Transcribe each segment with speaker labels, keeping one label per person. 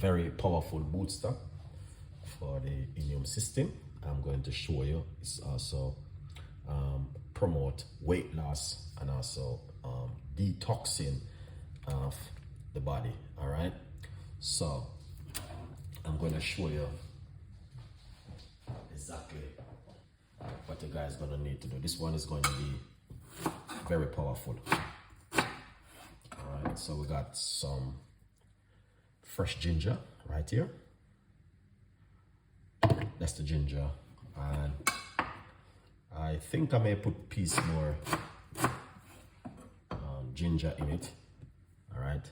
Speaker 1: very powerful booster for the immune system. I'm going to show you. It's also promote weight loss and also detoxing of the body. All right, so I'm going to show you exactly what you guys are going to need to do. This one is going to be very powerful. All right, so we got some fresh ginger right here. That's the ginger, and I think I may put a piece more ginger in it. All right,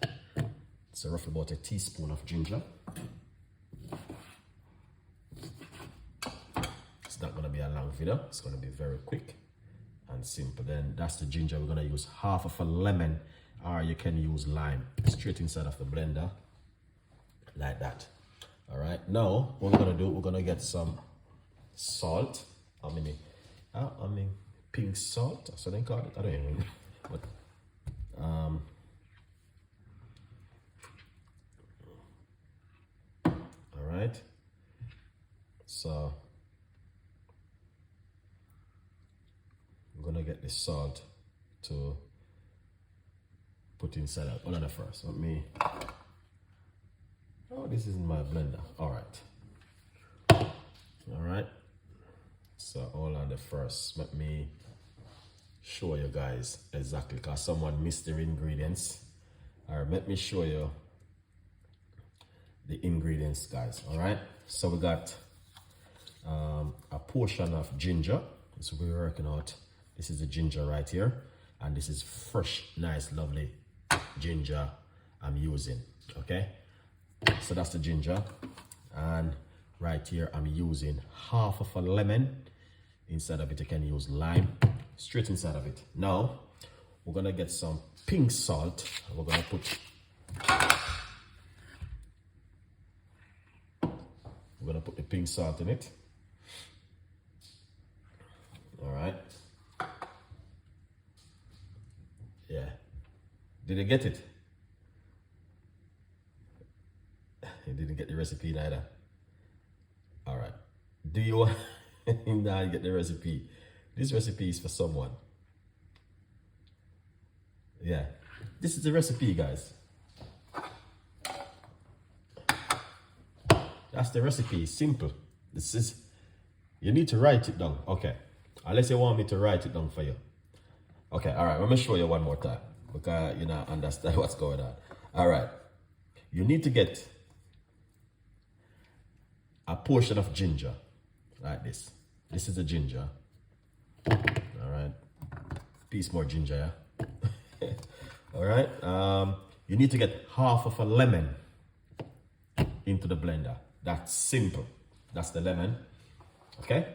Speaker 1: so roughly about a teaspoon of ginger. It's not going to be a long video. It's going to be very quick and simple. Then that's the ginger. We're going to use half of a lemon, or you can use lime, straight inside of the blender like that. All right, now what we're going to do, we're going to get some salt. I mean pink salt, that's what they call it. I don't even know, but all right, so I'm gonna get the salt to put inside that. Hold on first, let me. Oh, this is in my blender. All right. So hold on the first. Let me show you guys exactly, because someone missed their ingredients. All right, let me show you the ingredients, guys. All right. So we got a portion of ginger. So we're working out. This is the ginger right here, and this is fresh, nice, lovely ginger I'm using. Okay. So that's the ginger, and right here I'm using half of a lemon. Inside of it you can use lime, straight inside of it. Now we're gonna get some pink salt, and we're gonna put the pink salt in it. All right, yeah, did you get it? You didn't get the recipe neither. All right, do you want now get the recipe? This recipe is for someone. Yeah, this is the recipe, guys. That's the recipe. Simple. This is, you need to write it down. Okay, unless you want me to write it down for you. Okay, all right, let me show you one more time, because you know understand what's going on. All right, you need to get a portion of ginger like this. This is the ginger. All right, piece more ginger, yeah? All right, you need to get half of a lemon into the blender. That's simple. That's the lemon. Okay,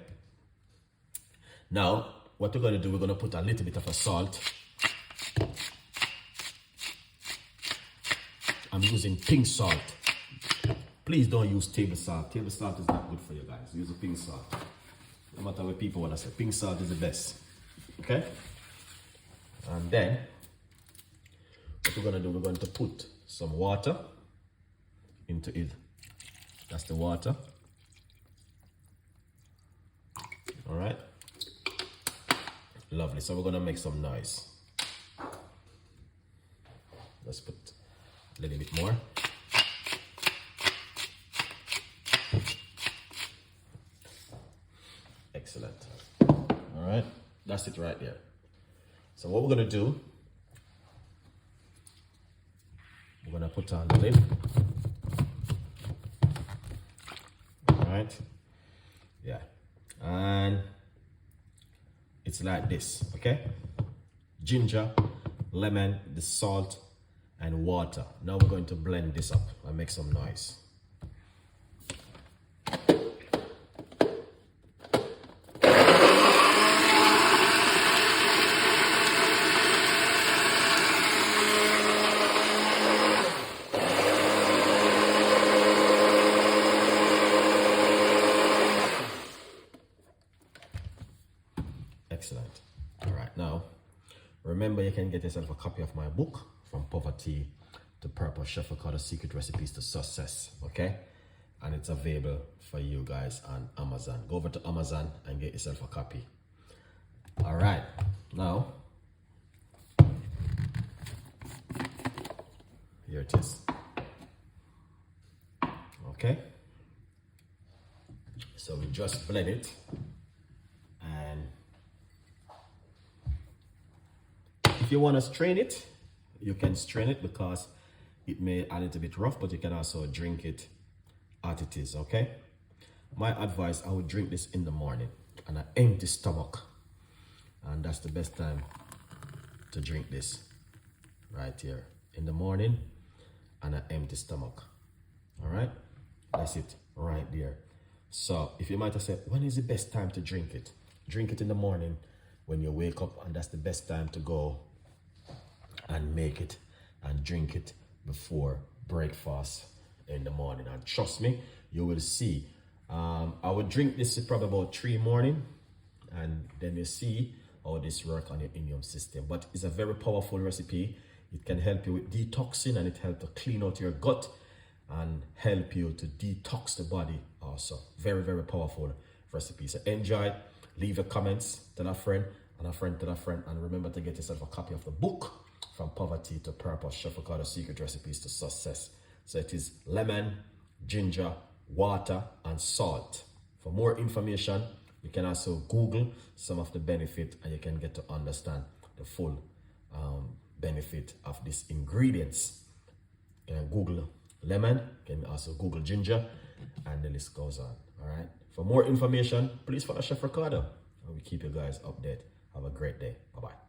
Speaker 1: now what we're going to do, we're going to put a little bit of a salt. I'm using pink salt. Please don't use table salt. Table salt is not good for you guys. Use a pink salt. No matter what people want to say, pink salt is the best. Okay? And then, what we're going to do, we're going to put some water into it. That's the water. All right? Lovely. So we're going to make some noise. Let's put a little bit more. Excellent. All right, that's it right there. So what we're gonna do, we're gonna put on the lid. All right, yeah, and it's like this. Okay, ginger, lemon, the salt, and water. Now we're going to blend this up and make some noise. Excellent. All right, now remember you can get yourself a copy of my book, From Poverty to purpose Chef Ricardo Secret Recipes to Success, okay? And it's available for you guys on Amazon. Go over to Amazon and get yourself a copy. All right, now, here it is. Okay, so we just blend it, and if you want to strain it, you can strain it because it may a little bit rough, but you can also drink it as it is, okay? My advice, I would drink this in the morning on an empty stomach, and that's the best time to drink this right here in the morning on an empty stomach. All right, that's it right there. So if you might have said, when is the best time to drink it? Drink it in the morning when you wake up, and that's the best time to go and make it and drink it before breakfast in the morning. And trust me, you will see. I would drink this probably about 3 morning, and then you see how this works on your immune system. But it's a very powerful recipe. It can help you with detoxing, and it helps to clean out your gut and help you to detox the body also. Very, very powerful recipe. So enjoy, leave your comments, tell a friend, and a friend tell a friend, and remember to get yourself a copy of the book, From Poverty to Purpose, Chef Ricardo Secret Recipes to Success. So it is lemon, ginger, water, and salt. For more information, you can also Google some of the benefit, and you can get to understand the full benefit of these ingredients. You can Google lemon, you can also Google ginger, and the list goes on. All right. For more information, please follow Chef Ricardo, and we keep you guys updated. Have a great day. Bye-bye.